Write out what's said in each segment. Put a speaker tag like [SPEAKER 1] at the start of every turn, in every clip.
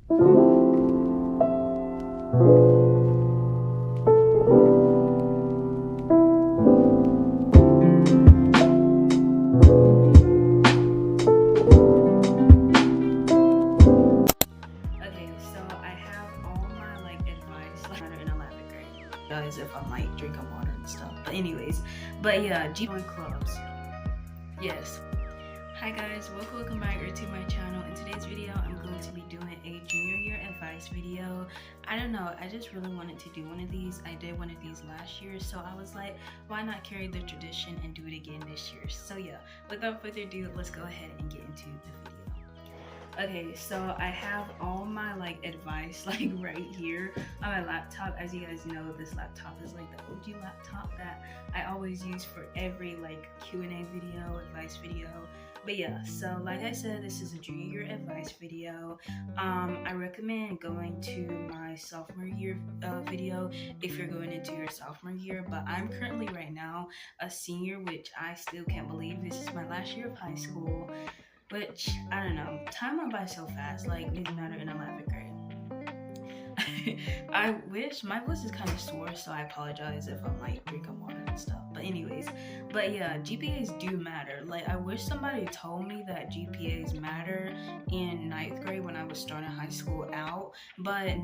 [SPEAKER 1] Guys, if I'm like drinking water and stuff, but anyways, but yeah, join clubs. Yes. Hi guys, welcome back to my channel. In today's video I'm going to be doing a junior year advice video. I don't know, I just really wanted to do one of these. I did one of these last year, so I was like, why not carry the tradition and do it again this year? So yeah, without further ado, let's go ahead and get into the video. Okay, so I have all my like advice like right here on my laptop. As you guys know, this laptop is like the OG laptop that I always use for every like Q&A video, advice video. But yeah, so like I said, this is a junior year advice video. I recommend going to my sophomore year video if you're going into your sophomore year, but I'm currently right now a senior, which I still can't believe this is my last year of high school. Which, I don't know, time went by so fast, like it didn't matter in 11th grade. I wish, my voice is kind of sore, so I apologize if I'm like drinking water and stuff. But anyways, but yeah, GPAs do matter. Like, I wish somebody told me that GPAs matter in 9th grade when I was starting high school out. But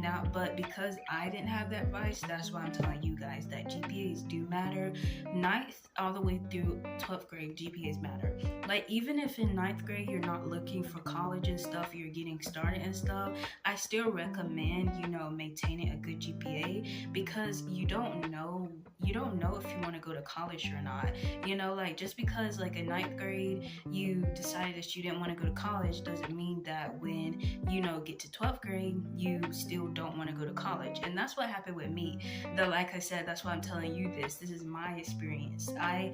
[SPEAKER 1] because I didn't have that advice, that's why I'm telling you guys that GPAs do matter. 9th all the way through 12th grade, GPAs matter. Like, even if in 9th grade you're not looking for college and stuff, you're getting started and stuff, I still recommend, you know, maintaining a good GPA, because you don't know if you want to go to college or not. You know, like, just because like in 9th grade you decided that you didn't want to go to college doesn't mean that when you know get to 12th grade you still don't want to go to college. And that's what happened with me, though. Like I said, that's why I'm telling you this is my experience. I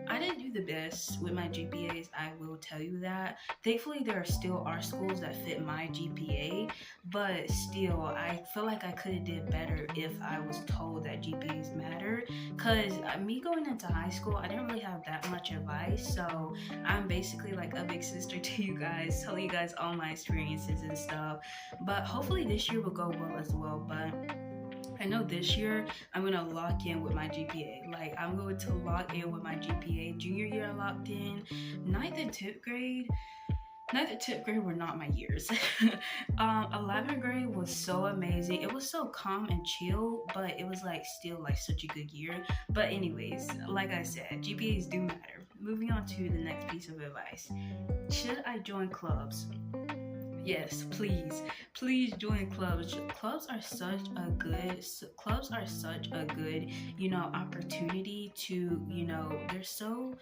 [SPEAKER 1] didn't do the best with my GPAs, I will tell you that. Thankfully there still are schools that fit my GPA, but still I feel like I could have did better if I was told that GPAs matter. Because me going into high school, I didn't really have that much advice, so I'm basically like a big sister to you guys, telling you guys all my experiences and stuff. But hopefully this year will go well as well. But I know this year I'm gonna lock in with my GPA. Like, I'm going to lock in with my GPA. Junior year I locked in. 9th and 10th grade. 9th and 10th grade were not my years. 11th grade was so amazing. It was so calm and chill, but it was like still like such a good year. But anyways, like I said, GPAs do matter. Moving on to the next piece of advice. Should I join clubs? Yes, please join clubs. Clubs are such a good, you know, opportunity to, you know, they're so,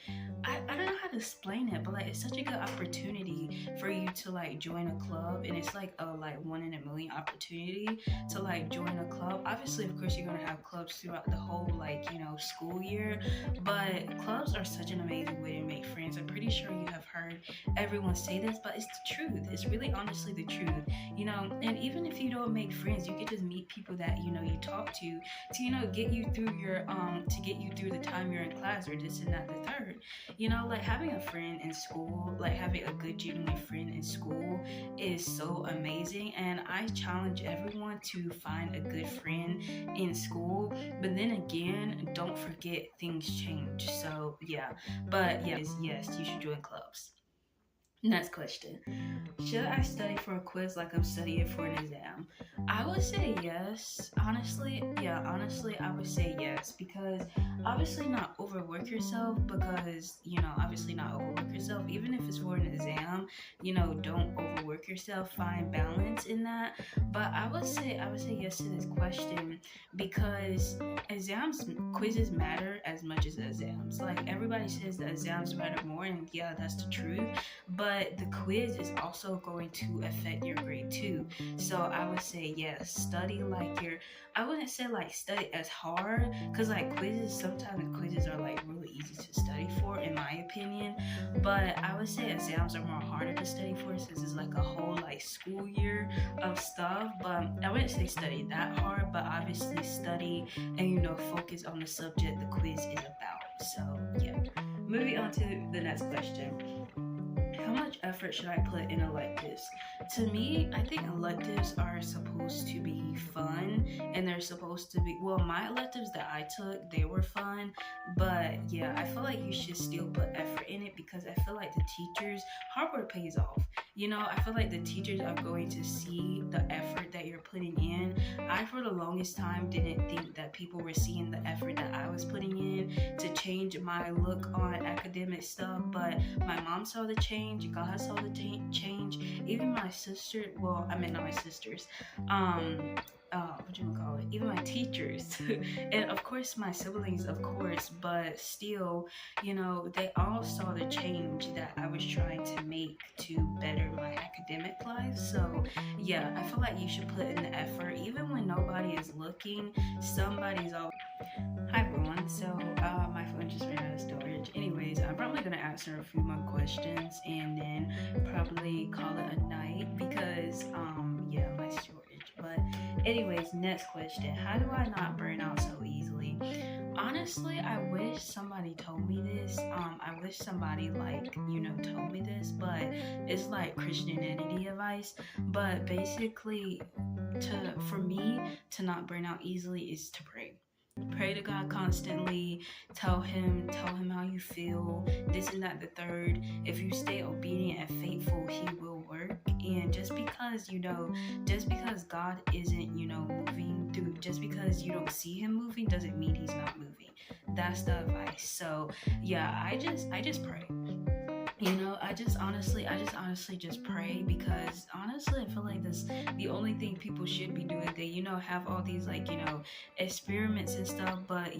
[SPEAKER 1] I don't know how to explain it, but like it's such a good opportunity for you to like join a club, and it's like a like 1 in a million opportunity to like join a club. Obviously, of course, you're gonna have clubs throughout the whole like, you know, school year, but clubs are such an amazing way to make friends. I'm pretty sure you have heard everyone say this, but it's the truth. It's really honestly the truth, you know. And even if you don't make friends, you can just meet people that, you know, you talk to, you know, get you through your to get you through the time you're in class, or this and that, the third. You know, like having a friend in school, like having a good genuine friend in school is so amazing. And I challenge everyone to find a good friend in school. But then again, don't forget things change. So yeah, but yes, you should join clubs. Next question. Should I study for a quiz like I'm studying for an exam? I would say yes. Honestly, I would say yes, because obviously not overwork yourself, because, you know, obviously not overwork yourself, even if it's for an exam, you know, don't overwork yourself, find balance in that. But I would say yes to this question, because quizzes matter as much as exams. Like, everybody says that exams matter more, and yeah, that's the truth, but the quiz is also going to affect your grade too. So I would say yes, study like I wouldn't say like study as hard, because like sometimes quizzes are like really easy to study for, in my opinion. But I would say exams are more harder to study for, since it's like a whole like school year of stuff. But I wouldn't say study that hard, but obviously study and, you know, focus on the subject the quiz is about. So yeah, moving on to the next question. How much effort should I put in electives? To me, I think electives are supposed to be fun, and they're supposed to be, well, my electives that I took, they were fun, but yeah, I feel like you should still put effort in it, because I feel like the teachers, hard work pays off. I feel like the teachers are going to see the effort that you're putting in. I, for the longest time, didn't think that people were seeing the effort that I was putting in to change my look on academic stuff, but my mom saw the change, God saw the change, even my sister, well, I mean, not my sisters, what you call it, even my teachers, and of course my siblings, of course, but still, they all saw the change that I was trying to make to better my academic life. So yeah, I feel like you should put in the effort, even when nobody is looking. Somebody's always. Hi everyone. So my phone just ran out of storage. Anyways, I'm probably gonna answer a few more questions and then probably call it a night, because yeah, my storage. But anyways, next question. How do I not burn out so easily? Honestly, I wish somebody told me this. I wish somebody told me this, but it's like Christianity advice. But basically, for me to not burn out easily is to pray. Pray to God constantly. Tell him how you feel, this and that, the third. If you stay obedient and faithful, he will work. And just because God isn't, moving through, just because you don't see him moving doesn't mean he's not moving. That's the advice. So yeah, I just pray. I just honestly just pray, because honestly, I feel like that's the only thing people should be doing. They, have all these experiments and stuff, but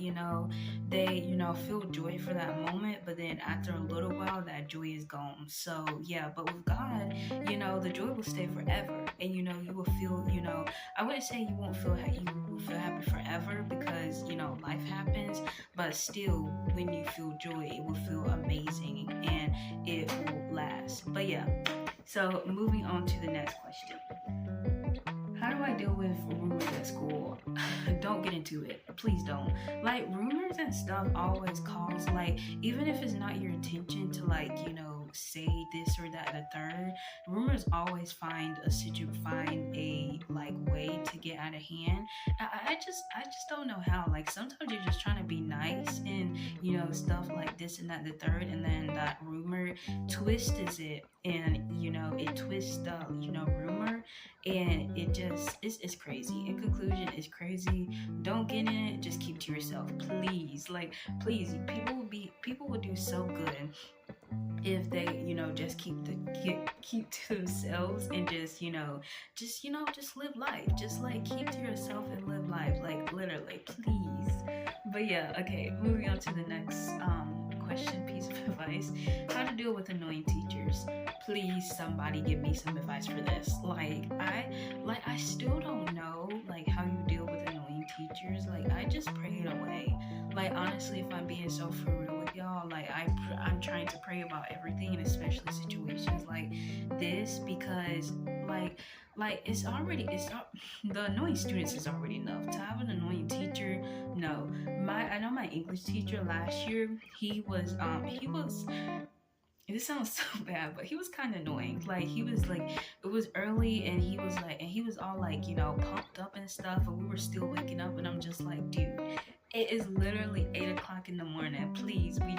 [SPEAKER 1] they, feel joy for that moment, but then after a little while, that joy is gone. So yeah, but with God, the joy will stay forever, and you will feel, I wouldn't say you won't feel you will feel happy forever, because life happens, but still, when you feel joy, it will feel amazing, and it will last. But yeah, so moving on to the next question. How do I deal with rumors at school? Don't get into it. Please don't. Rumors and stuff always cause, even if it's not your intention to, say this or that, the third, rumors always find a way to get out of hand. I just don't know how. Sometimes you're just trying to be nice and stuff like this and that, the third, and then that rumor twists it, and it twists the rumor, and it's crazy. In conclusion, it's crazy. Don't get in it. Just keep to yourself, please. Please, people would do so good if they just keep to themselves, and just live life, just keep to yourself and live life, literally, please. But yeah, okay, moving on to the next question, piece of advice. How to deal with annoying teachers. Please, somebody give me some advice for this. I still don't know how you deal with annoying teachers. I just pray it away. Honestly, if I'm being so for real with y'all, I'm trying to pray about everything, and especially situations like this, because the annoying students is already enough. To have an annoying teacher, no. I know my English teacher last year, he was this sounds so bad, but he was kind of annoying. He was it was early, and he was all pumped up and stuff, and we were still waking up, and I'm just like, dude, it is literally 8 o'clock in the morning. Please, we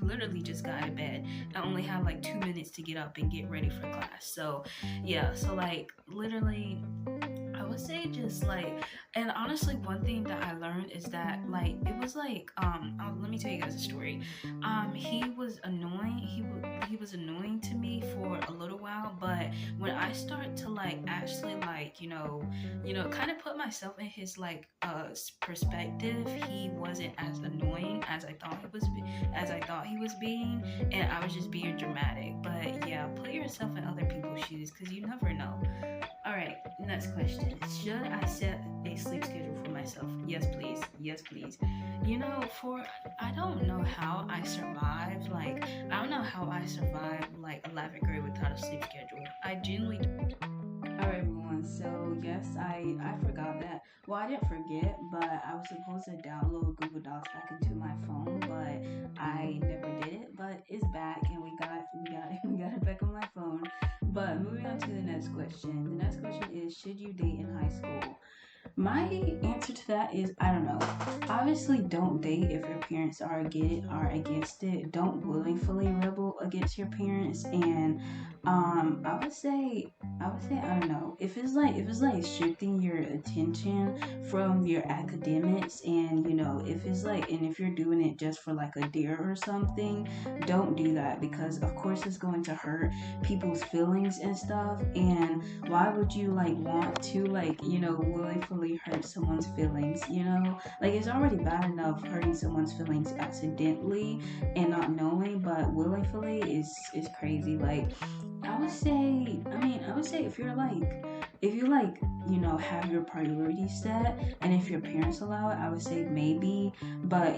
[SPEAKER 1] literally just got out of bed. I only have 2 minutes to get up and get ready for class. So yeah, so literally, I would say just and honestly, one thing that I learned is that it was let me tell you guys a story. He was annoying. He was annoying to me for a little while, but when I start to actually kind of put myself in his perspective, he wasn't as annoying as I thought he was being, and I was just being dramatic. But yeah, put yourself in other people's shoes, because you never know. Alright, next question. Should I set a sleep schedule for myself? Yes, please. Yes, please. I don't know how I survived. I don't know how I survived 11th grade without a sleep schedule. I genuinely. Alright, everyone. So yes, I forgot that Well, I didn't forget, but I was supposed to download Google Docs back into my phone, but I never did it. But it's back, and we got it back on my phone. But moving on to the next question. The next question is: should you date in high school? My answer to that is I don't know. Obviously, don't date if your parents are against it. Don't willingly rebel against your parents. And I would say I don't know if it's like shifting your attention from your academics, and if it's like, and if you're doing it just for like a dare or something, don't do that, because of course it's going to hurt people's feelings and stuff. And why would you like want to like willfully hurt someone's feelings? Like it's already bad enough hurting someone's feelings accidentally and not knowing, but willfully is crazy. Like I would say if you like have your priorities set, and if your parents allow it, I would say maybe. But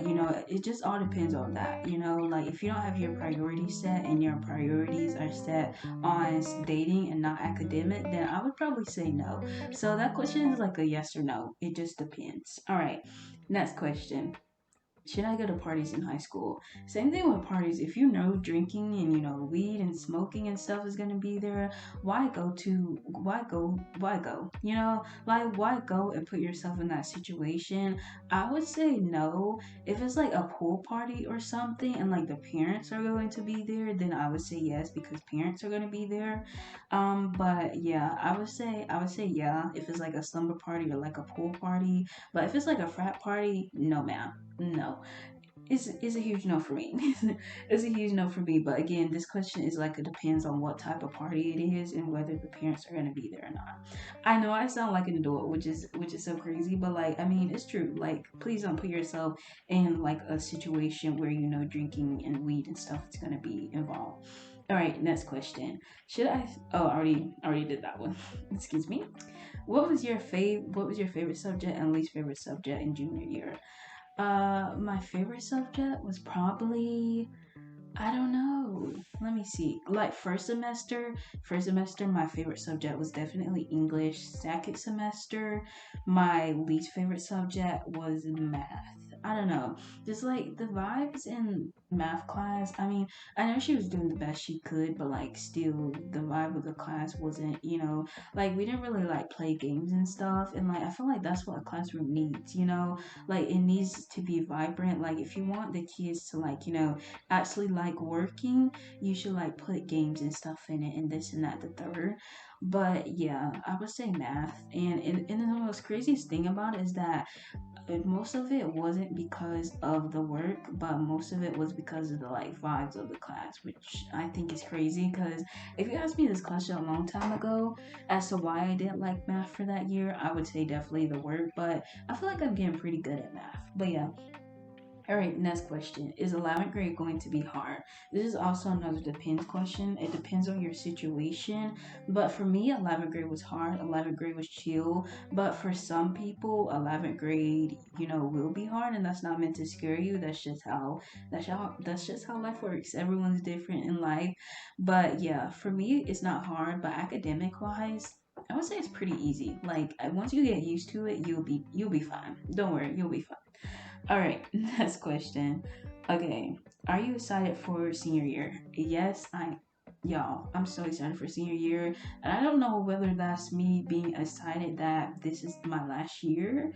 [SPEAKER 1] it just all depends on that. Like if you don't have your priorities set and your priorities are set on dating and not academic, then I would probably say no. So that question is like a yes or no. It just depends. All right, next question. Should I go to parties in high school? Same thing with parties. If you know drinking and weed and smoking and stuff is gonna be there, why go? Like why go and put yourself in that situation? I would say no. If it's like a pool party or something and like the parents are going to be there, then I would say yes, because parents are gonna be there. But yeah, I would say yeah if it's like a slumber party or like a pool party. But if it's like a frat party, no ma'am, no. It's a huge no for me. It's a huge no for me. But again, this question is like it depends on what type of party it is and whether the parents are gonna be there or not. I know I sound like an adult, which is so crazy, but like I mean it's true. Like please don't put yourself in like a situation where drinking and weed and stuff is gonna be involved. All right, next question. Should I? Oh, I already did that one. Excuse me. What was your favorite subject and least favorite subject in junior year? My favorite subject was probably I don't know. Let me see. Like first semester, my favorite subject was definitely English. Second semester, my least favorite subject was math. I don't know. Just like the vibes in math class. I mean, I know she was doing the best she could, but like still, the vibe of the class wasn't. Like we didn't really like play games and stuff. And like I feel like that's what a classroom needs. Like it needs to be vibrant. Like if you want the kids to like actually like working, you should like put games and stuff in it and this and that, the third. But yeah, I would say math. And the most craziest thing about it is that most of it wasn't because of the work, but most of it was because of the like vibes of the class, which I think is crazy. Because if you asked me this question a long time ago as to why I didn't like math for that year, I would say definitely the work. But I feel like I'm getting pretty good at math. But yeah, all right, next question. Is 11th grade going to be hard? This is also another depends question. It depends on your situation. But for me, 11th grade was hard. 11th grade was chill. But for some people, 11th grade, will be hard, and that's not meant to scare you. That's just how life works. Everyone's different in life. But yeah, for me, it's not hard. But academic wise, I would say it's pretty easy. Like once you get used to it, you'll be fine. Don't worry, you'll be fine. All right, next question. Okay, are you excited for senior year? Yes, y'all, I'm so excited for senior year. And I don't know whether that's me being excited that this is my last year.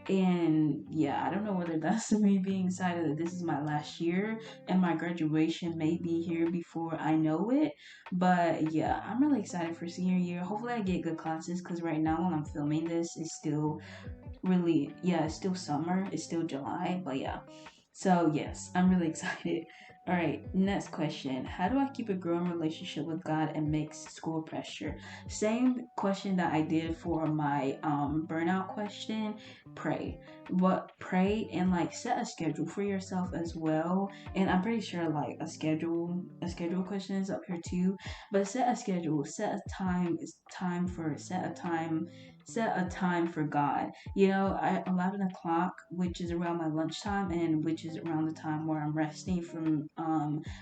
[SPEAKER 1] And yeah, I don't know whether that's me being excited that this is my last year and my graduation may be here before I know it. But yeah, I'm really excited for senior year. Hopefully, I get good classes because right now, when I'm filming this, it's still really, yeah, it's still summer, it's still July, but yeah. So yes, I'm really excited. All right, next question. How do I keep a growing relationship with God and mix school pressure? Same question that I did for my burnout question. Pray. But pray and like set a schedule for yourself as well. And I'm pretty sure like a schedule question is up here too. But set a schedule, set a time for God. At 11 o'clock, which is around my lunchtime and which is around the time where I'm resting from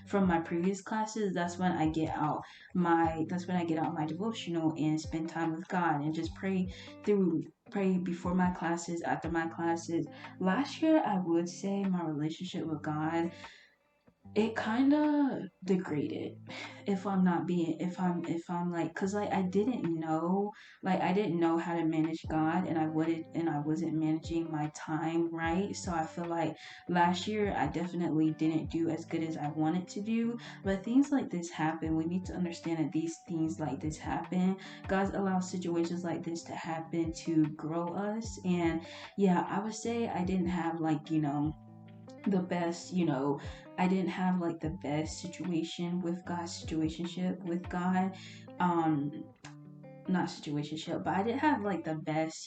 [SPEAKER 1] from my previous classes, that's when I get out my devotional and spend time with God and just pray before my classes, after my classes. Last year, I would say my relationship with God, it kind of degraded, if I'm not being if I'm like, because like I didn't know how to manage God, and I wasn't managing my time right. So I feel like last year I definitely didn't do as good as I wanted to do. But things like this happen. We need to understand that these things like this happen. God allows situations like this to happen to grow us. And yeah, I would say I didn't have like, the best, I didn't have like the best situation with God, situationship with God. Um, Not situationship, but I did have like the best,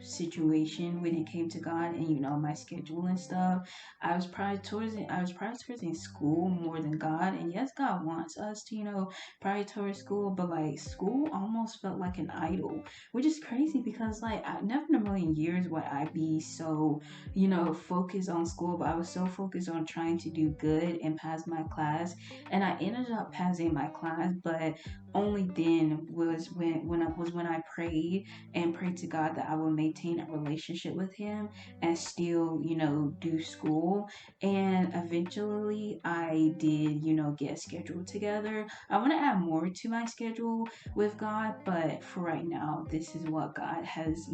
[SPEAKER 1] situation when it came to God and my schedule and stuff. I was prioritizing school more than God. And yes, God wants us to, prioritize school, but like school almost felt like an idol, which is crazy because like I never in a million years would I be so, focused on school, but I was so focused on trying to do good and pass my class. And I ended up passing my class, but only then when I prayed to God that I would maintain a relationship with Him and still, do school. And eventually, I did, get a schedule together. I want to add more to my schedule with God, but for right now, this is what God has,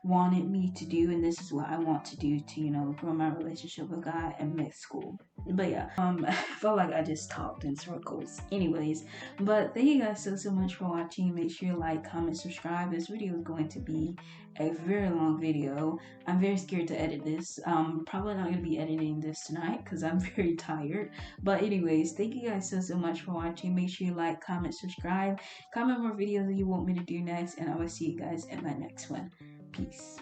[SPEAKER 1] wanted me to do, and this is what I want to do to, grow my relationship with God and mix school. But yeah, I felt like I just talked in circles. Anyways, but thank you guys so much for watching. Make sure you like, comment, subscribe. This video is going to be a very long video. I'm very scared to edit this. Probably not gonna be editing this tonight because I'm very tired. But anyways, thank you guys so much for watching. Make sure you like, comment, subscribe, comment more videos that you want me to do next, and I will see you guys in my next one. Peace.